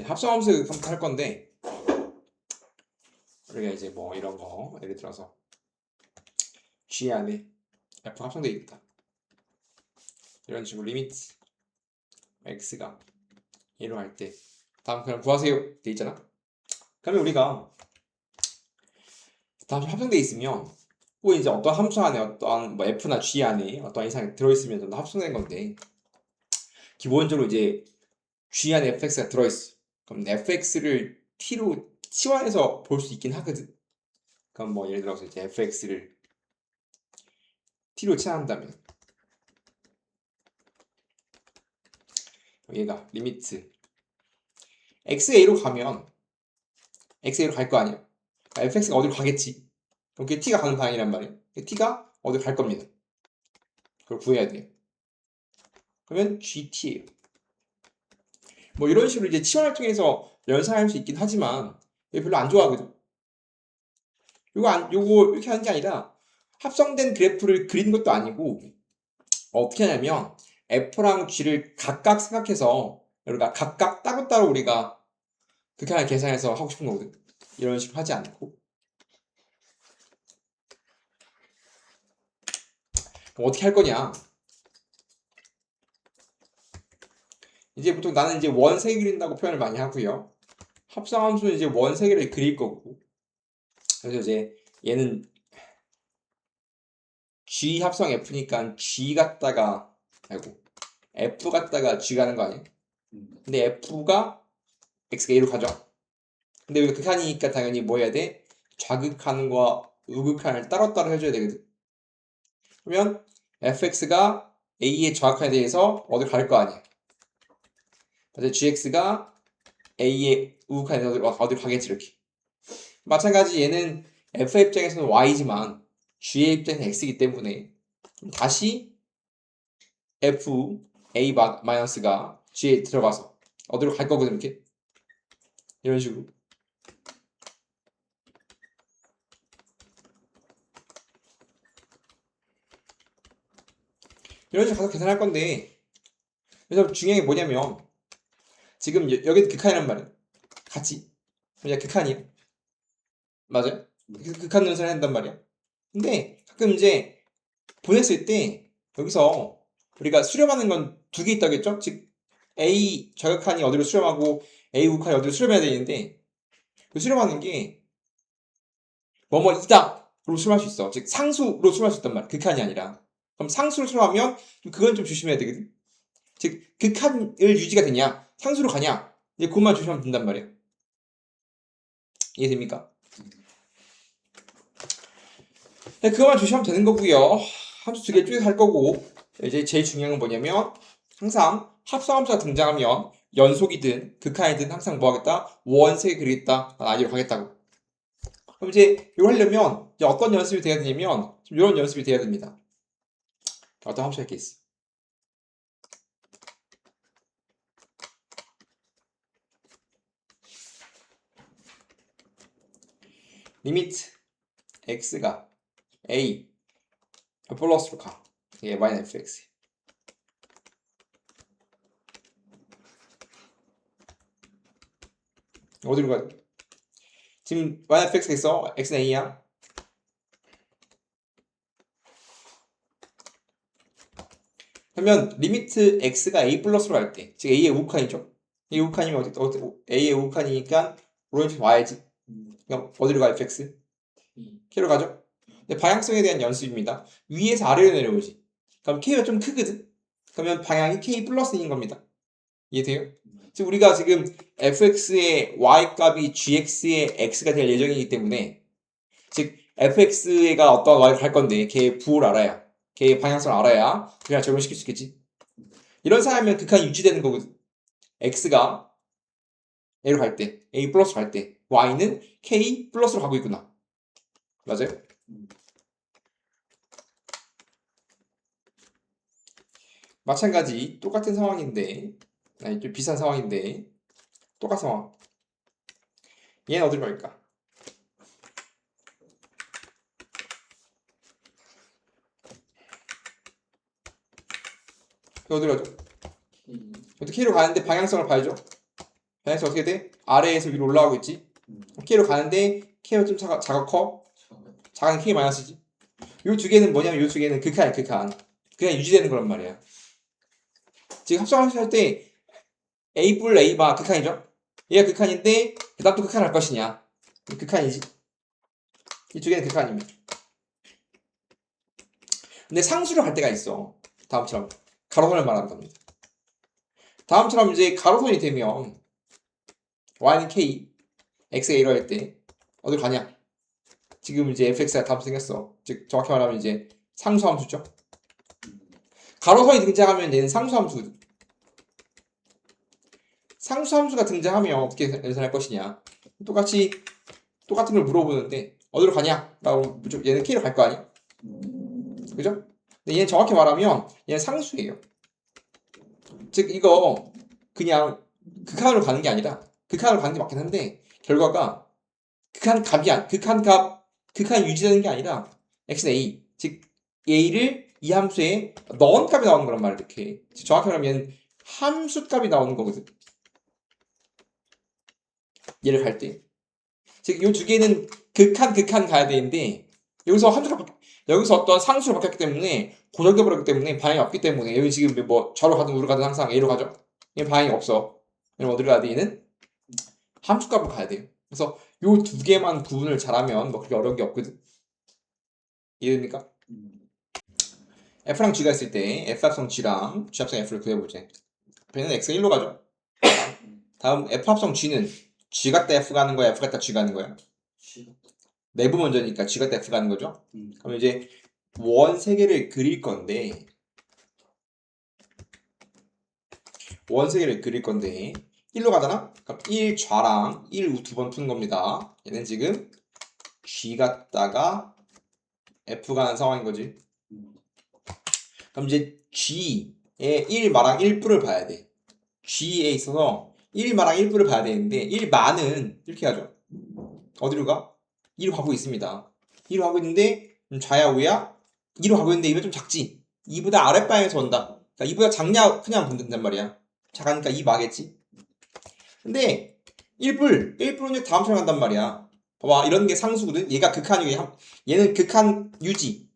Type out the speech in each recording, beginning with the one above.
합성함수 한번 할 건데 우리가 이제 뭐 이런 거 예를 들어서 G 안에 F 합성되어 있다. 이런 식으로 리미트 x가 1로 할 때 다음 그냥 구하세요 돼 있잖아. 그러면 우리가 다음 합성되어 있으면 꼭 이제 어떤 함수 안에 어떠한 뭐 f나 g 안에 어떠한 이상이 들어있으면 좀 더 합성된 건데 기본적으로 이제 g 안에 fx가 들어있어. 그럼 fx를 t로 치환해서 볼 수 있긴 하거든. 그럼 뭐 예를 들어서 이제 fx를 t로 치환한다면 얘가 리미트 xa로 가면 xa로 갈 거 아니야. fx가 어디로 가겠지. 그럼 그게 t가 가는 방향이란 말이야. t가 어디로 갈 겁니다. 그걸 구해야 돼요. 그러면 GT예요. 뭐 이런 식으로 이제 치환을 통해서 연산할 수 있긴 하지만 별로 안 좋아하거든. 요거 이렇게 하는 게 아니라 합성된 그래프를 그리는 것도 아니고 어떻게 하냐면 F랑 G를 각각 생각해서 우리가 각각 따로따로 우리가 극한을 계산해서 하고 싶은 거거든. 이런 식으로 하지 않고 그럼 어떻게 할 거냐. 이제 보통 나는 이제 원 3개 그린다고 표현을 많이 하고요. 합성함수는 이제 원 3개를 그릴 거고 그래서 이제 얘는 G 합성 F니까 G 갖다가 아이고 F 갖다가 G 가는 거 아니야? 근데 F가 X가 1로 가죠. 근데 여기 극한이니까 당연히 뭐 해야 돼? 좌극한과 우극한을 따로따로 해줘야 되거든. 그러면 fx가 a의 좌극한에 대해서 어딜 갈 거 아니야. 그래서 gx가 a의 우극한에 대해서 어딜 가겠지 이렇게. 마찬가지 얘는 f의 입장에서는 y지만 g의 입장에서는 x이기 때문에 다시 f a 마이너스가 g에 들어가서 어디로 갈 거거든 이렇게. 이런 식으로. 이런 식으로 가서 계산할 건데 그래서 중요한 게 뭐냐면 지금 여기도 극한이란 말이야. 같이. 그냥 극한이야. 맞아요? 극한 연산을 한단 말이야. 근데 가끔 이제 보냈을 때 여기서 우리가 수렴하는 건 두 개 있다겠죠? 즉 A 좌극한이 어디로 수렴하고 A 우극한이 어디로 수렴해야 되는데 그 수렴하는 게 뭐뭐이다 로 수렴할 수 있어. 즉 상수로 수렴할 수 있단 말이야. 극한이 아니라. 그럼 상수로 수렴하면 그건 좀 조심해야 되거든. 즉 극한을 유지가 되냐 상수로 가냐 이제 그것만 조심하면 된단 말이야. 이해됩니까? 네, 그것만 조심하면 되는 거고요. 함수 두 개 쪼개서 할 거고 이제 제일 중요한 건 뭐냐면 항상 합성함수가 등장하면 연속이든 극한이든 항상 뭐 하겠다? 원색이 그리겠다. 아이디로 가겠다고. 그럼 이제 이거 하려면 이제 어떤 연습이 돼야 되냐면 이런 연습이 돼야 됩니다. 어떤 함수가 이렇게 있어. 리미트 x가 a 플러스로 가. 이게 y는 fx. 어디로 가야 돼? 지금 y는 fx가 있어. x는 a야. 그러면 리미트 x가 a 플러스로 갈 때, 즉 a의 우극한이죠. a 우극한이면 a의 우극한이니까 오른쪽 와야지. 그럼 어디로 가 fx? k로 가죠. 근데 방향성에 대한 연습입니다. 위에서 아래로 내려오지. 그럼 k가 좀 크거든. 그러면 방향이 k 플러스인 겁니다. 이해돼요? 즉 우리가 지금 fx의 y 값이 gx의 x가 될 예정이기 때문에 즉 fx가 어떤 y를 갈 건데 걔의 부호를 알아야 걔의 방향성을 알아야 그냥 적용시킬 수 있겠지. 이런 상황이면 극한이 유지되는 거거든. x가 a로 갈 때, a 플러스 갈 때 y는 k 플러스로 가고 있구나. 맞아요? 마찬가지 똑같은 상황인데 아니 좀 비슷한 상황인데 똑같은 상황. 얘는 어디로 갈까? 어디로 가죠? 어떻게 k로 가는데 방향성을 봐야죠. 그래서 어떻게 돼? 아래에서 위로 올라가고 있지? K로 가는데 K가 좀 작아 커? 작은 K 마이너스지. 요 두 개는 뭐냐면 요 두 개는 극한이야, 극한. 그냥 유지되는 거란 말이야. 지금 합성할 때 A 뿔 A 바 극한이죠? 얘가 극한인데 그다음 또 극한할 것이냐? 극한이지. 이 두 개는 극한입니다. 근데 상수로 갈 때가 있어. 다음처럼 가로선을 말하는 겁니다. 다음처럼 이제 가로선이 되면 y는 k, x가 1로 할 때 어딜 가냐? 지금 이제 fx가 다음 생겼어. 즉 정확히 말하면 이제 상수함수죠. 가로선이 등장하면 얘는 상수함수. 상수함수가 등장하면 어떻게 연산할 것이냐? 똑같은 걸 물어보는데 어디로 가냐? 라고 얘는 k로 갈 거 아니야? 그죠? 근데 얘는 정확히 말하면 얘는 상수예요. 즉 이거 그냥 극한으로 가는 게 아니라 극한으로 가는 게 맞긴 한데 결과가 극한 유지되는 게 아니라 x는 a, 즉 a를 이 함수에 넣은 값이 나오는 거란 말이야. 이렇게 정확히 말하면 얘는 함수 값이 나오는 거거든. 얘를 갈 때. 즉 이 두 개는 극한 가야 되는데 여기서 어떤 상수로 바뀌었기 때문에 고정돼 버렸기 때문에 방향이 없기 때문에 여기 지금 뭐 좌로 가든 우로 가든 항상 a로 가죠. 얘 방향이 없어. 그럼 어디로 가야 돼? 얘는 함수값으로 가야 돼요. 그래서 요 두 개만 구분을 잘하면 뭐 그렇게 어려운 게 없거든. 이해됩니까? F랑 G가 있을 때 F합성 G랑 G합성 F를 구해보자. F는 X가 1로 가죠. 다음 F합성 G는 G 갔다 F 가는 거야? F 갔다 G 가는 거야? 내부 먼저니까 G 갔다 F 가는 거죠. 그럼 이제 원 3개를 그릴 건데 1로 가잖아? 그럼 1 좌랑 1 우 두 번 푸는 겁니다. 얘는 지금 G 갔다가 F 가는 상황인 거지. 그럼 이제 G의 1마랑 1부를 봐야 돼. G에 있어서 1마랑 1부를 봐야 되는데 1마는 이렇게 하죠. 어디로 가? 2로 가고 있습니다. 2로 가고 있는데 좌야 우야? 2로 가고 있는데 2가 좀 작지? 2보다 아랫방향에서 온다. 그러니까 2보다 작냐 크냐 본단 말이야. 작으니까 2마겠지? 근데 1불은 다음처럼 간단 말이야. 봐봐, 이런 게 상수거든. 얘가 극한이고 얘는 극한 유지.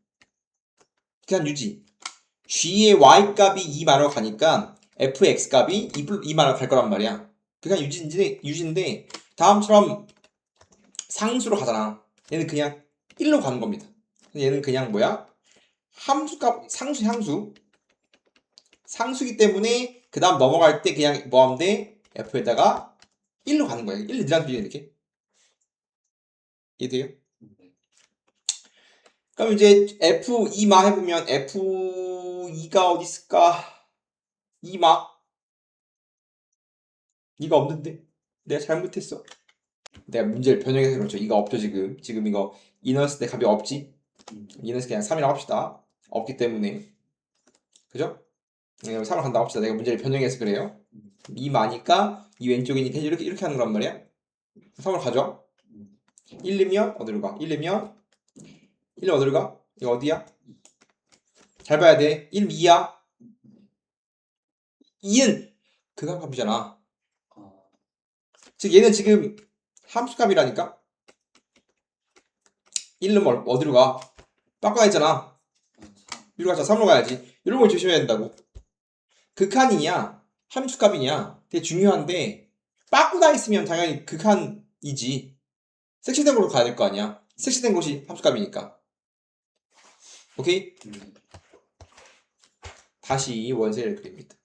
G의 y값이 2만원 가니까 fx 값이 2만원 갈 거란 말이야. 그냥 유지인데 다음처럼 상수로 가잖아. 얘는 그냥 1로 가는 겁니다. 얘는 그냥 뭐야? 함수값, 상수기 때문에 그 다음 넘어갈 때 그냥 뭐 하면 돼? f에다가 1로 가는 거야. 1 늘어난 비율 이렇게. 이해돼요? 그럼 이제 f2마 해보면 f2가 어디 있을까? 2마? 2가 없는데? 내가 잘못했어. 내가 문제를 변형해서 그렇죠. 이거 없죠, 지금. 지금 이거 이넣었을 때 값이 없지? 이넣었을 때 그냥 3이라고 합시다. 없기 때문에. 그죠? 3을 간다고 합시다. 내가 문제를 변형해서 그래요. 2마니까 이 왼쪽이니까 이렇게 하는 거란 말이야. 3을 가져. 1이면 어디로 가? 1이면 1은 어디로 가? 이거 어디야? 잘 봐야 돼. 1, 2야. 2는 극한값이잖아. 즉 얘는 지금 함수값이라니까. 1은 어디로 가? 바꿔야했잖아. 위로 가자. 3으로 가야지. 이런 걸 조심해야 된다고. 극한이냐 함수값이냐 되게 중요한데 빠꾸가 있으면 당연히 극한이지. 섹시된 걸로 가야 될 거 아니야. 섹시된 곳이 함수값이니까. 오케이? 다시 원세를 그립니다.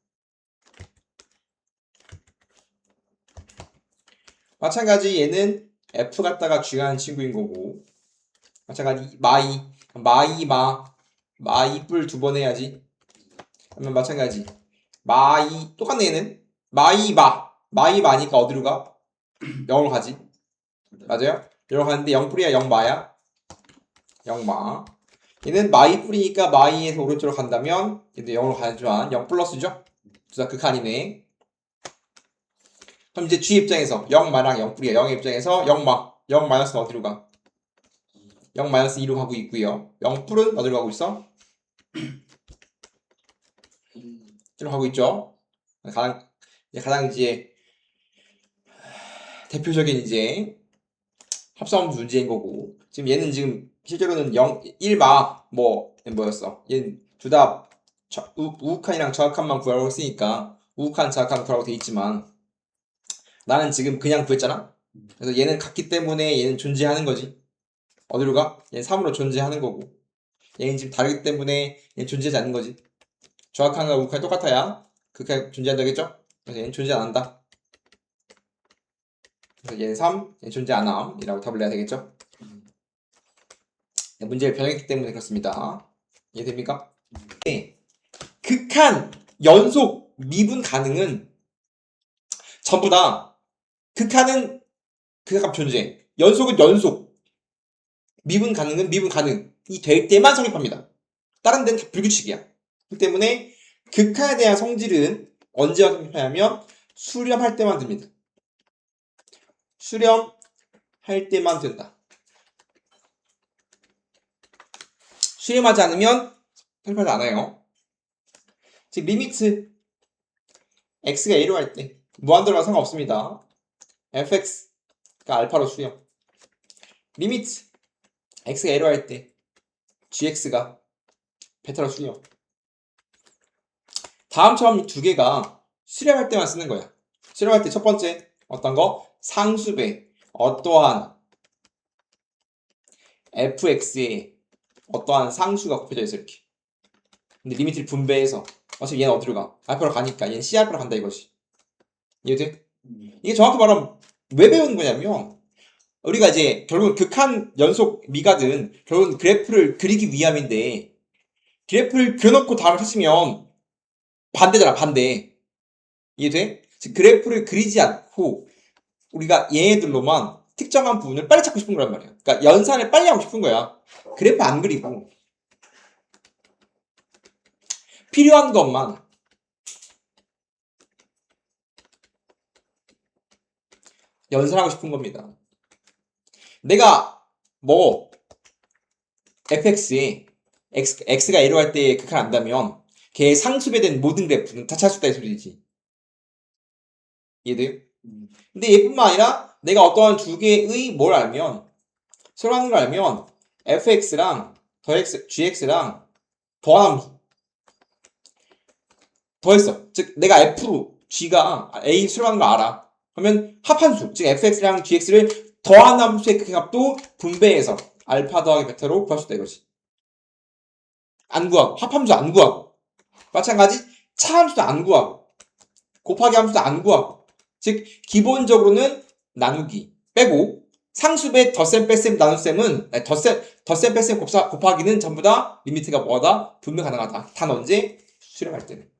마찬가지 얘는 F 갖다가 G가 하는 친구인 거고 마찬가지 마이 뿔 두 번 해야지. 그러면 마찬가지 똑같네. 얘는 마이마니까 어디로 가? 0으로 가지. 맞아요? 0으로 가는데 0뿔이야 0마야? 0마. 얘는 마이 뿔이니까 마이에서 오른쪽으로 간다면 얘도 0으로 가지만 0 플러스죠? 둘 다 극한이네. 그럼 이제 G 입장에서 0마랑 0뿔이야. 0의 입장에서 0 마이너스는 어디로 가? 0 마이너스 2로 가고 있고요. 0뿔은 어디로 가고 있어? 1로 가고 있죠. 가장 이제 대표적인 이제 합성함수 문제인 거고, 지금 얘는 지금 실제로는 0, 1마 뭐였어? 얘는 둘 다 우극한이랑 저극한만 구하라고 했으니까 우극한 저극한 구하라고 돼 있지만 나는 지금 그냥 구했잖아. 그래서 얘는 같기 때문에 얘는 존재하는 거지. 어디로 가? 얘는 3으로 존재하는 거고, 얘는 지금 다르기 때문에 얘는 존재하지 않는 거지. 저극한과 우극한이 똑같아야 극한이 존재한다겠죠? 그래서 얘는 존재 안 한다. 그래서 얘는 3, 얘는 존재 안 함이라고 답을 내야 되겠죠? 문제를 변형했기 때문에 그렇습니다. 이해됩니까? 네. 극한, 연속, 미분 가능은 전부 다 극한은 극합 존재, 연속은 연속, 미분 가능은 미분 가능이 될 때만 성립합니다. 다른 데는 다 불규칙이야. 그렇기 때문에 극한에 대한 성질은 언제 성립하냐면 수렴할 때만 됩니다. 수렴할 때만 된다. 수렴하지 않으면 성립하지 않아요. 즉 리미트 x가 a로 할 때 무한대로와 상관없습니다. fx가 알파로 수렴. 리미트 x가 a로 할 때 gx가 베타로 수렴. 다음처럼 두 개가 수렴할 때만 쓰는 거야. 수렴할 때 첫 번째 어떤 거? 상수배 어떠한 fx에 어떠한 상수가 곱해져 있어 이렇게. 근데 리미트를 분배해서 어차피 얘는 어디로 가? 알파로 가니까 얘는 C알파로 간다 이거지. 이해돼? 이게 정확히 말하면 왜 배우는 거냐면 우리가 이제 결국은 극한 연속 미가든 결국은 그래프를 그리기 위함인데 그래프를 그려놓고 답을 찾으면 반대잖아 반대. 이해돼? 즉 그래프를 그리지 않고 우리가 얘네들로만 특정한 부분을 빨리 찾고 싶은 거란 말이야. 그러니까 연산을 빨리 하고 싶은 거야. 그래프 안 그리고 필요한 것만 연산하고 싶은 겁니다. 내가 fx에 x가 A로 할 때 극한 안다면 걔의 상수배된 모든 그래프는 다 찾을 수 있다 이 소리지. 이해돼요? 근데 얘뿐만 아니라 내가 어떠한 두 개의 뭘 알면 서로 하는 걸 알면 fx랑 gx랑 더함수 더했어. 즉 내가 f로 g가 a 수렴하는 거 알아. 그러면 합한수 즉 fx랑 gx를 더한 함수의 극합도 분배해서 알파 더하기 베타로 구할 수 있다 이거지. 안 구하고 합함수 안 구하고 마찬가지 차함수도 안 구하고 곱하기 함수도 안 구하고 즉 기본적으로는 나누기 빼고 상수배 덧셈 뺄셈 나눗셈은 덧셈 뺄셈 곱하기는 전부 다 리미트가 뭐하다? 분배 가능하다. 단 언제? 수렴할 때는.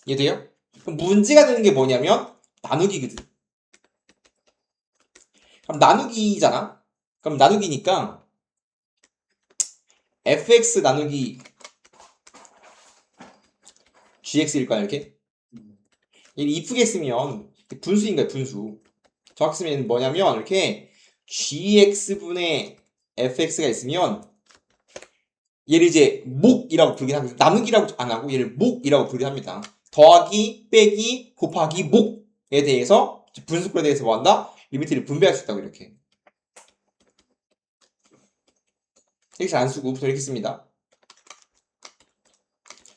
이해돼요? 그럼 문제가 되는 게 뭐냐면 나누기거든. 그럼 나누기잖아. 그럼 나누기니까 fx 나누기 gx일까요 이렇게? 얘를 이쁘게 쓰면 분수인 거야 분수. 정확히 쓰면 뭐냐면 이렇게 gx분의 fx가 있으면 얘를 이제 목이라고 부르긴 합니다. 나누기라고 안 하고 얘를 목이라고 부르긴 합니다. 더하기, 빼기, 곱하기, 목에 대해서 분수꼴에 대해서 뭐한다? 리미트를 분배할 수 있다고 이렇게. 이렇게 잘 안 쓰고 부터 이렇게 씁니다.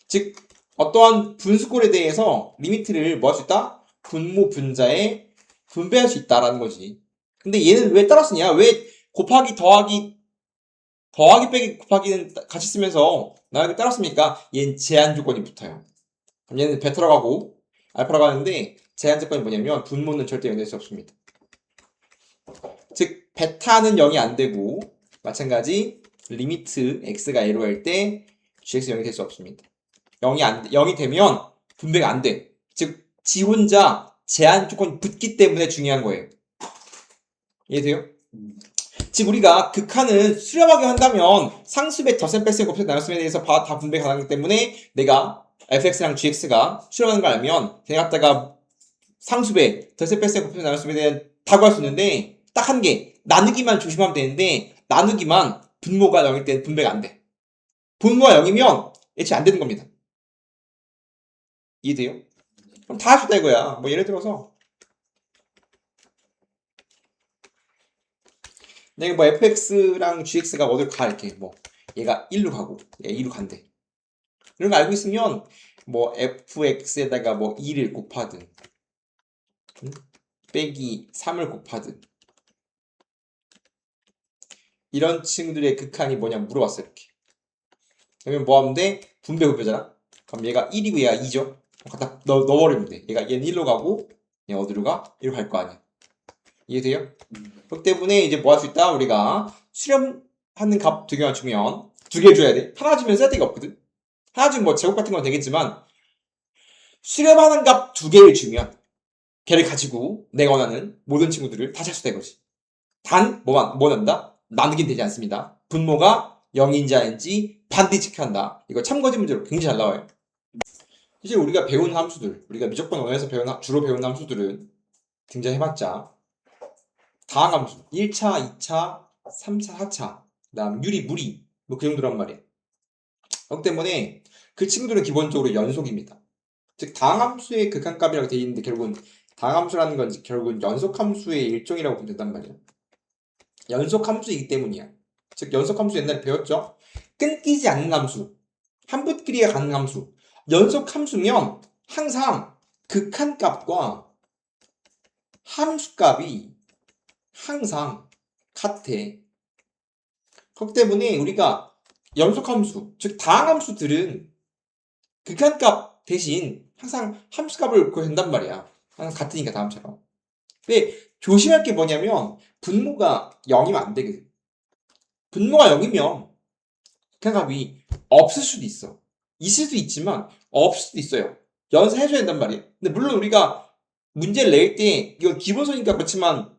즉 어떠한 분수꼴에 대해서 리미트를 뭐 할 수 있다? 분모 분자에 분배할 수 있다라는 거지. 근데 얘는 왜 따라 쓰냐? 왜 곱하기 더하기 빼기 곱하기는 같이 쓰면서 나에게 따라 씁니까? 얘는 제한 조건이 붙어요. 그럼 얘는 베타로 가고 알파로 가는데 제한 조건이 뭐냐면 분모는 절대 연결될 수 없습니다. 즉 베타는 0이 안 되고 마찬가지 리미트 x가 a로 할 때 gx 0이 될 수 없습니다. 0이 되면 분배가 안 돼. 즉 지 혼자 제한 조건이 붙기 때문에 중요한 거예요. 이해돼요? 즉 우리가 극한을 수렴하게 한다면 상수배 덧셈 뺄셈 곱셈 나눗셈에 대해서 다 분배 가능하기 때문에 내가 fx랑 gx가 수렴하는 걸 알면 그냥 갖다가 상수배 덧셈 뺄셈 곱셈 나눗셈에 대한 다 구할 수 있는데 딱 한 개 나누기만 조심하면 되는데 나누기만 분모가 0일 때는 분배가 안 돼. 분모가 0이면 애초에 안 되는 겁니다. 이해돼요? 그럼 다 할 수 있다 이거야. 뭐 예를 들어서 내가 뭐 fx랑 gx가 어딜 가 이렇게 뭐 얘가 1로 가고 얘가 2로 간대. 이런 거 알고 있으면 뭐 fx에다가 뭐 2를 곱하든 빼기 3을 곱하든 이런 친구들의 극한이 뭐냐 물어봤어 이렇게. 그러면 뭐 하면 돼? 분배 급표잖아. 그럼 얘가 1이고 얘가 2죠. 갖다 넣어버리면 돼. 얘는 1로 가고 얘 어디로 가? 1로 갈 거 아니야. 이해돼요? 그렇기 때문에 이제 뭐 할 수 있다? 우리가 수렴하는 값 두 개만 주면 두 개 줘야 돼. 하나 주면 쓸데가 없거든. 하나 주면 뭐 제곱 같은 건 되겠지만 수렴하는 값 두 개를 주면 걔를 가지고 내가 원하는 모든 친구들을 다 찾을 수 있는 거지. 단 뭐 난다? 나누긴 되지 않습니다. 분모가 0인지 아닌지 반드시 체크한다. 이거 참고지 문제로 굉장히 잘 나와요. 이제 우리가 배운 함수들, 우리가 무조건 원에서 주로 배운 함수들은 등장해봤자 다항함수 1차, 2차, 3차, 4차 그 다음 유리, 무리 뭐 그 정도란 말이야. 그렇기 때문에 그 친구들은 기본적으로 연속입니다. 즉 다항함수의 극한값이라고 되어 있는데 결국은 다항함수라는 건 결국은 연속함수의 일종이라고 보면 된단 말이야. 연속함수이기 때문이야. 즉 연속함수 옛날에 배웠죠? 끊기지 않는 함수, 한붓끼리가 가는 함수. 연속함수면 항상 극한값과 함수값이 항상 같아. 그렇기 때문에 우리가 연속함수, 즉 다항함수들은 극한값 대신 항상 함수값을 구해낸단 말이야. 항상 같으니까 다음처럼. 근데 조심할 게 뭐냐면 분모가 0이면 안 되거든. 분모가 0이면 극한값이 없을 수도 있어. 있을 수도 있지만 없을 수도 있어요. 연산해줘야 된단 말이야. 근데 물론 우리가 문제를 낼 때 이건 기본소니까 그렇지만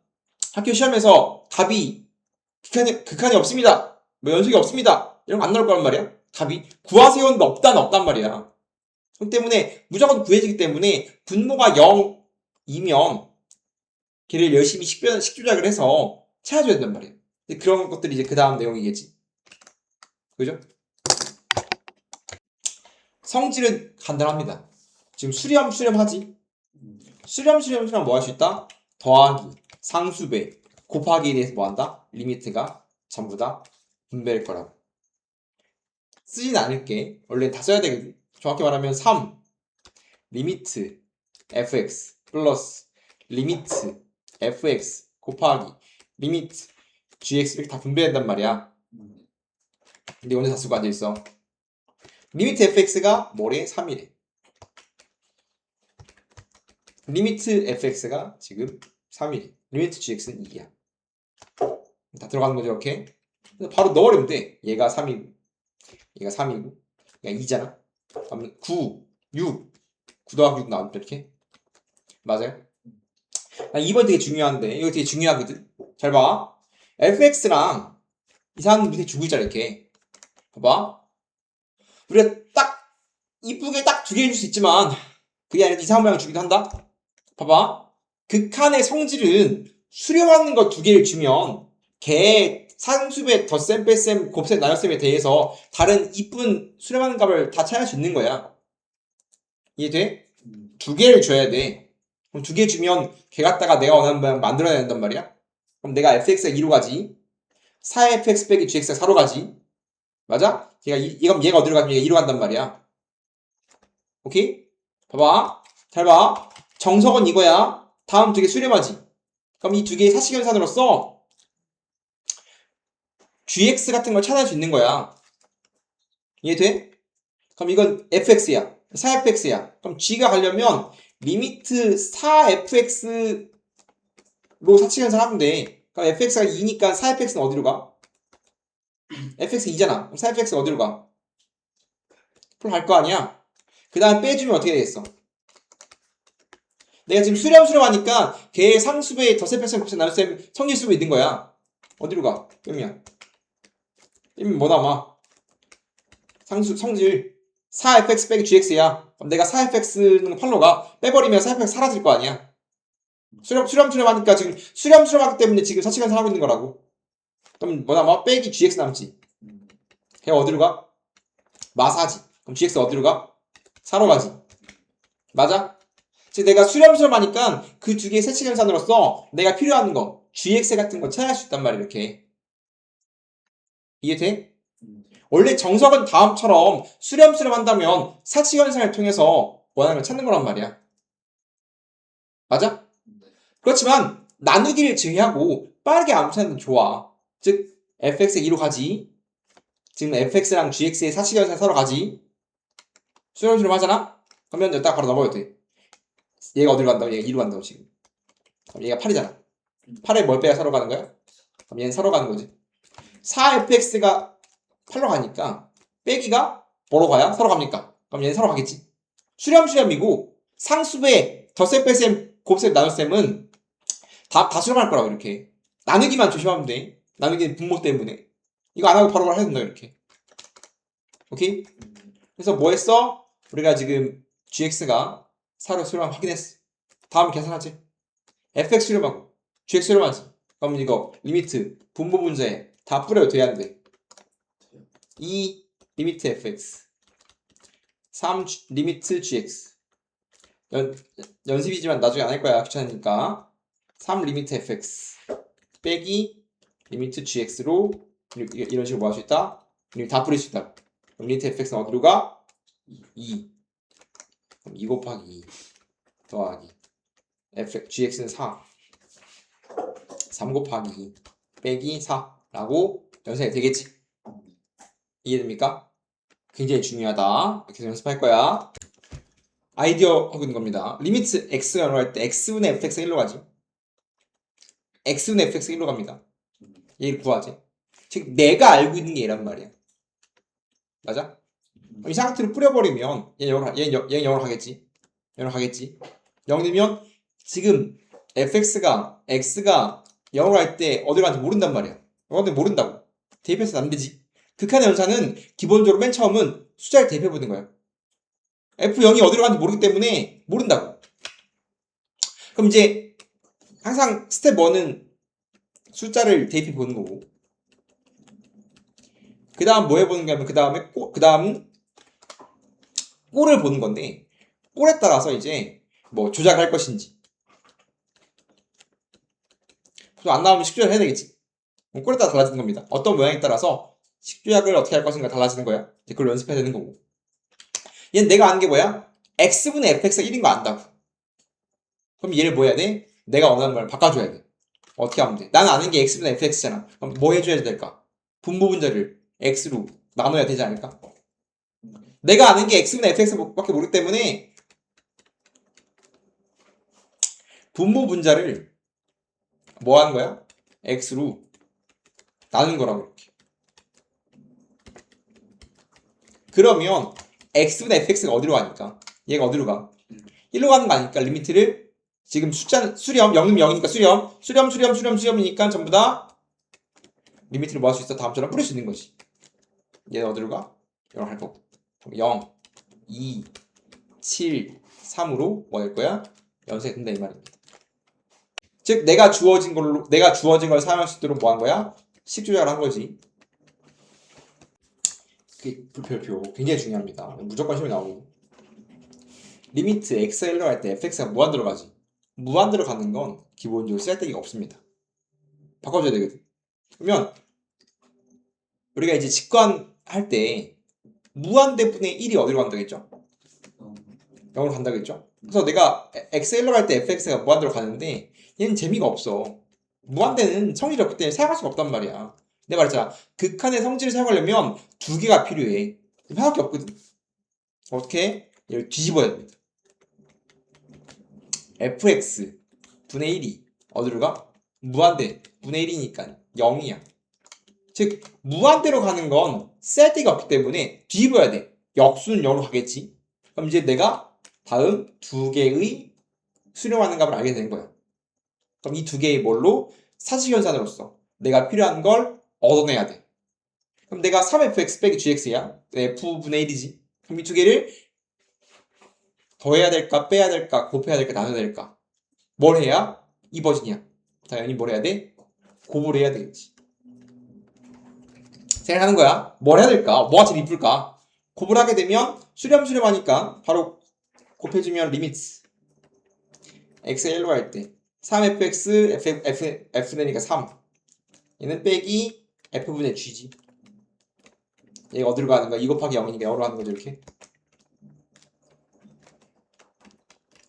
학교 시험에서 답이 극한이 없습니다. 뭐 연속이 없습니다. 이런 거 안 나올 거란 말이야. 답이 구하세요는 없단 말이야. 그렇기 때문에 무조건 구해지기 때문에 분모가 0이면 걔를 열심히 식조작을 해서 찾아줘야 된단 말이야. 근데 그런 것들이 이제 그 다음 내용이겠지. 그죠? 성질은 간단합니다. 지금 수렴하지? 수렴 뭐 할 수 있다? 더하기, 상수배, 곱하기에 대해서 뭐 한다? 리미트가 전부 다 분배일 거라고. 쓰진 않을게. 원래 다 써야 되거든. 정확히 말하면 3 리미트 fx 플러스 리미트 fx 곱하기 리미트 gx 이렇게 다 분배된단 말이야. 근데 오늘 다 쓰고 앉아있어. 리미트 fx가 뭐래? 3이래. 리미트 fx가 지금 3이래. 리미트 gx는 2야. 다 들어가는 거죠, 이렇게. 바로 넣어버리면 돼. 얘가 3이고, 얘가 3이고, 얘가 2잖아. 그러면 9, 6, 9 더하기 6 나오니까 이렇게. 맞아요? 2번 되게 중요한데, 이거 되게 중요하거든. 잘 봐. fx랑 이상한 밑에 주고 있잖아, 이렇게. 봐봐. 우리가 딱, 이쁘게 딱 두 개 해줄 수 있지만, 그게 아니라 이상한 모양을 주기도 한다. 봐봐. 극한의 성질은 수렴하는 거 두 개를 주면 걔 상수배, 덧셈, 뺄셈, 곱셈, 나눗셈에 대해서 다른 이쁜 수렴하는 값을 다 찾을 수 있는 거야. 이해돼? 두 개를 줘야 돼. 그럼 두 개 주면 걔 갖다가 내가 원하는 모양 만들어내야 된단 말이야. 그럼 내가 fx가 2로 가지. 4fx 빼기 gx가 4로 가지. 맞아? 그럼 얘가 어디로 가면 얘가 2로 간단 말이야. 오케이? 봐봐. 잘 봐. 정석은 이거야. 다음 두 개 수렴하지. 그럼 이 두 개의 사시경산으로서 gx 같은 걸 찾아낼 수 있는 거야. 이해돼? 그럼 이건 fx야. 4fx야. 그럼 g가 가려면 리미트 4fx로 사시경산 하면 돼. 그럼 fx가 2니까 4fx는 어디로 가? fx 2잖아. 그럼 4fx가 어디로 가? 풀 갈 거 아니야? 그 다음에 빼주면 어떻게 되겠어? 내가 지금 수렴하니까 걔의 상수배의 덧셈, 뺄셈, 곱셈, 나눗셈 성질수로 있는 거야. 어디로 가? 빼면 뭐 남아? 성질 4fx 빼기 gx야. 그럼 내가 4fx는 8로 가. 빼버리면 4fx 사라질 거 아니야. 수렴하니까 지금 수렴하기 때문에 지금 사시간을 하고 있는 거라고. 그럼 뭐 남아? 빼기 gx 남지. 걔 어디로 가? 마사지. 그럼 gx 어디로 가? 4로 가지. 맞아? 즉 내가 수렴하니까 그 두 개의 세치경산으로서 내가 필요한 거 gx 같은 거 찾아낼 수 있단 말이야. 이렇게 이해돼? 원래 정석은 다음처럼 수렴수렴 한다면 사칙현상을 통해서 원하는 걸 찾는 거란 말이야. 맞아? 그렇지만 나누기를 제외하고 빠르게 암산하는 좋아. 즉 fx의 2로 가지. 지금 fx랑 gx의 사칙현상 서로 가지. 수렴수렴 하잖아? 그러면 여기다 바로 넘어가도 돼. 얘가 어디로 간다고? 얘가 2로 간다고 지금. 그럼 얘가 8이잖아. 8에 뭘 빼야 서로 가는 거야? 그럼 얘는 서로 가는 거지. 4fx가 8로 가니까 빼기가 뭐로 가야? 서로 갑니까? 그럼 얘는 서로 가겠지. 수렴수렴이고 상수배 덧셈 뺄셈 곱셈 나눗셈은 다 수렴할 거라고 이렇게. 나누기만 조심하면 돼. 나누기는 분모 때문에. 이거 안 하고 바로 해야 된다 이렇게. 오케이? 그래서 뭐 했어? 우리가 지금 gx가 4로 수렴 확인했어. 다음 계산하지. fx 수렴하고 gx 수렴하지. 그럼 이거 리미트 분모 문제에 다 뿌려도 돼야 안 돼. 2 리미트 fx 3 리미트 gx 연습이지만 나중에 안 할 거야. 귀찮으니까 3 리미트 fx 빼기 리미트 gx로 이런 식으로 뭐 할 수 있다? 다 뿌릴 수 있다. 그럼 리미트 fx는 어디로 가? 2 그럼 2 곱하기 2 더하기 gx는 4 3 곱하기 2 빼기 4라고 연산이 되겠지? 이해됩니까? 굉장히 중요하다. 이렇게 연습할 거야. 아이디어 하고 있는 겁니다. 리미트 x가 얼마일 때 x분의 fx가 1로 가지. x분의 fx가 1로 갑니다. 얘를 구하지. 즉 내가 알고 있는 게 얘란 말이야. 맞아? 이 상태로 뿌려버리면 얘 0으로 가겠지. 0으로 가겠지. 0 되면 지금 fx가 x가 0으로 갈 때 어디로 가는지 모른단 말이야. 어디 모른다고. 대입해서는 안 되지. 극한의 연산은 기본적으로 맨 처음은 숫자를 대입해보는 거야. F0이 어디로 가는지 모르기 때문에 모른다고. 그럼 이제 항상 스텝 1은 숫자를 대입해보는 거고 그 다음 뭐 해보는 게 하면 그 다음은 꼴을 보는 건데 꼴에 따라서 이제 뭐 조작할 것인지 안 나오면 식조작을 해야 되겠지. 꼴에 따라 달라지는 겁니다. 어떤 모양에 따라서 식조작을 어떻게 할 것인가 달라지는 거야. 그걸 연습해야 되는 거고 얘는 내가 아는 게 뭐야? x분의 fx가 1인 거 안다고. 그럼 얘를 뭐 해야 돼? 내가 원하는 걸 바꿔줘야 돼. 어떻게 하면 돼? 나는 아는 게 x분의 fx잖아. 그럼 뭐 해줘야 될까? 분모 분자를 x로 나눠야 되지 않을까? 내가 아는 게 x분의 fx밖에 모르기 때문에 분모 분자를 뭐 하는 거야? x로 나눈 거라고 이렇게. 그러면 x분의 fx가 어디로 가니까? 얘가 어디로 가? 1로 가는 거 아니까 리미트를 지금 숫자는 수렴 0은 0이니까 수렴이니까 전부 다 리미트를 뭐 할 수 있어? 다음처럼 뿌릴 수 있는 거지. 얘는 어디로 가? 0 할 거고 0, 2, 7, 3으로 뭐 할 거야? 연산이 된다 이 말입니다. 즉 내가 주어진 걸 사용할 수 있도록 뭐 한 거야? 식조작을 한 거지. 그 불표표 굉장히 중요합니다. 무조건 시험에 나오고 리미트 x가 1로 갈 때 fx가 무한대로 가지. 무한대로 가는 건 기본적으로 쓸데기가 없습니다. 바꿔줘야 되거든. 그러면 우리가 이제 직관할 때 무한대분의 1이 어디로 간다겠죠? 0으로 간다겠죠? 그래서 내가 x 1로 갈 때 fx가 무한대로 가는데 얘는 재미가 없어. 무한대는 성질이 없기 때문에 사용할 수가 없단 말이야. 내가 말했잖아. 극한의 성질을 사용하려면 두 개가 필요해. 하나밖에 없거든. 어떻게? 얘를 뒤집어야 됩니다. fx 분의 1이 어디로 가? 무한대 분의 1이니까 0이야. 즉 무한대로 가는 건 쓸데가 없기 때문에 뒤집어야 돼. 역수는 0으로 가겠지. 그럼 이제 내가 다음 두 개의 수렴하는 값을 알게 되는 거야. 그럼 이 두 개의 뭘로? 사직연산으로서 내가 필요한 걸 얻어내야 돼. 그럼 내가 3fx 빼기 gx야. f분의 1이지. 그럼 이 두 개를 더해야 될까, 빼야 될까, 곱해야 될까, 나눠야 될까? 뭘 해야? 이 버전이야. 당연히 뭘 해야 돼? 곱을 해야 되겠지. 생각하는 거야. 뭘 해야 될까? 뭐가 제일 이쁠까? 곱을 하게 되면 수렴하니까 바로 곱해주면 리미트 x가 1로 갈 때 3fx fn이니까 3 얘는 빼기 f분의 g지. 얘가 어디로 가는 거야? 2 곱하기 0이니까 0으로 가는 거죠, 이렇게.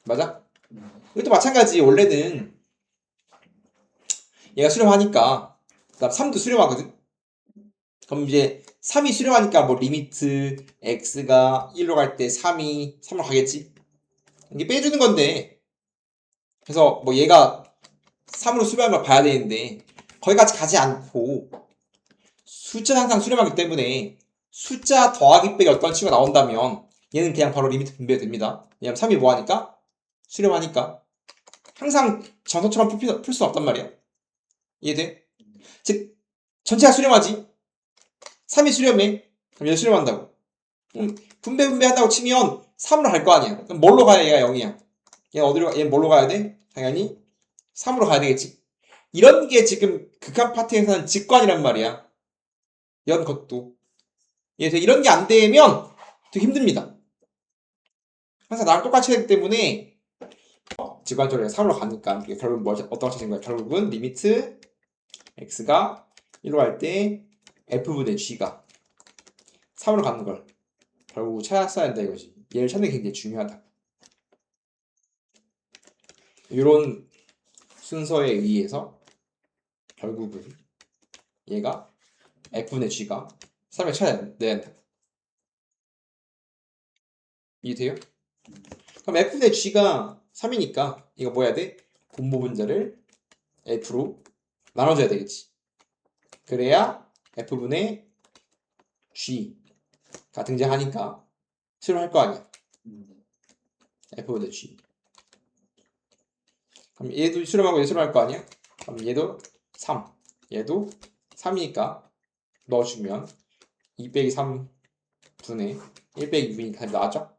맞아? 이것도 마찬가지. 원래는 얘가 수렴하니까 그다음 3도 수렴하거든. 그럼 이제 3이 수렴하니까 뭐 리미트 x가 1로 갈 때 3이 3으로 가겠지. 이게 빼주는 건데, 그래서 뭐 얘가 3으로 수렴하는 걸 봐야 되는데 거기까지 가지 않고 숫자 항상 수렴하기 때문에 숫자 더하기 빼기 어떤 치가 나온다면 얘는 그냥 바로 리미트 분배가 됩니다. 왜냐면 3이 뭐하니까? 수렴하니까. 항상 정석처럼 풀 수는 없단 말이야. 이해돼? 즉 전체가 수렴하지. 3이 수렴해. 그럼 얘 수렴한다고. 분배한다고 치면 3으로 갈 거 아니야. 그럼 뭘로 가야 얘가 0이야? 얘는 뭘로 가야 돼? 당연히 3으로 가야 되겠지. 이런 게 지금 극한 파트에서는 직관이란 말이야. 이런 것도. 이런 게 안 되면 되게 힘듭니다. 항상 나랑 똑같이 하기 때문에 직관적으로 3으로 가니까 결국은 어떤 거 찾은 거야? 결국은 리미트 x가 1로 갈 때 f분의 g가 3으로 가는 걸 결국 찾았어야 한다 이거지. 얘를 찾는 게 굉장히 중요하다. 이런 순서에 의해서 결국은 얘가 f분의 g가 3을 찾아내야 한다. 이해돼요? 그럼 f분의 g가 3이니까 이거 뭐 해야 돼? 분모 분자를 f로 나눠줘야 되겠지. 그래야 f분의 g가 등장하니까 수렴할 거 아니야. f분의 g. 그럼 얘도 수렴하고 얘 수렴할 거 아니야? 그럼 얘도 3. 얘도 3이니까 넣어주면 2 빼기 3분의 1 빼기 2이니까 나왔죠?